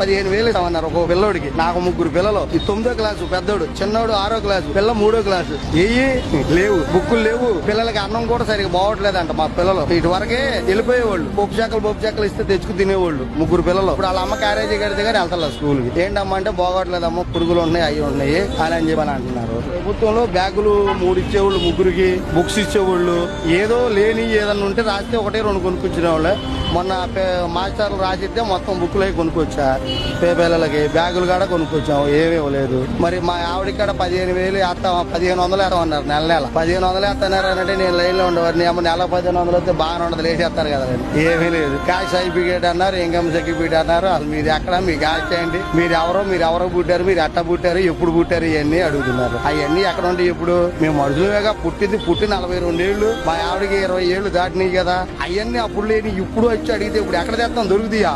15,000 ఇస్తామన్నారు ఒక పిల్లోడికి. నాకు 3 పిల్లలు. ఈ 9వ క్లాసు పెద్దోడు, చిన్నోడు 6వ క్లాసు, పిల్ల 3వ క్లాసు. లేవు, బుక్కులు లేవు. పిల్లలకి అన్నం కూడా సరిగ్గా బాగోట్లేదంట. మా పిల్లలు ఇటు వరకే వెళ్ళిపోయేవాళ్ళు. పప్పు చెక్కలు ఇస్తే తెచ్చుకు తినేవాళ్ళు. 3 పిల్లలు. ఇప్పుడు వాళ్ళ అమ్మ క్యారేజీ కడితే కానీ వెళ్తారు స్కూల్ కి. ఏంటమ్మా అంటే బాగోట్లేదమ్మా, పురుగులు ఉన్నాయి, అవి ఉన్నాయి అని చెప్పని అంటున్నారు. ప్రభుత్వంలో బ్యాగులు 3 ఇచ్చేవాళ్ళు, 3కి బుక్స్ ఇచ్చేవాళ్ళు. ఏదో లేని ఏదన్నా ఉంటే రాస్తే 1-2 కొనుక్కొచ్చిన వాళ్ళు. మొన్న మాస్టర్లు రాసిస్తే మొత్తం బుక్లు అవి కొనుక్కొచ్చా. పిల్లలకి బ్యాగులు కూడా కొనుక్కొచ్చాము, ఏమీ లేదు. మరి మా ఆవిడ ఇక్కడ 15,000 వేస్తాం, 1,500 వేస్తామన్నారు. నెల 1,500 వేస్తానంటే నేను లైన్ లో ఉండేవాడిని. నెల 1,500 వస్తే బాగానే ఉండదు, వేసేస్తారు కదా. ఏమీ లేదు. క్యాష్ సర్టిఫికేట్ అన్నారు, ఇన్కమ్ సర్టిఫికేట్ అన్నారు. అసలు మీరు ఎక్కడ, మీ క్యాష్ ఏంటి, మీరు ఎవరో పుట్టారు, మీరు ఎట్ట పుట్టారు, ఎప్పుడు పుట్టారు, ఇవన్నీ అడుగుతున్నారు. అవన్నీ ఎక్కడ ఉంటాయి? ఇప్పుడు మేము మనుషులుగా పుట్టి 42 ఏళ్ళు, మా ఆవిడకి 20 ఏళ్ళు దాటినాయి కదా. అవన్నీ అప్పుడు లేని ఇప్పుడు వచ్చి అడిగితే ఇప్పుడు ఎక్కడ తెస్తాం, దొరుకుతాయా?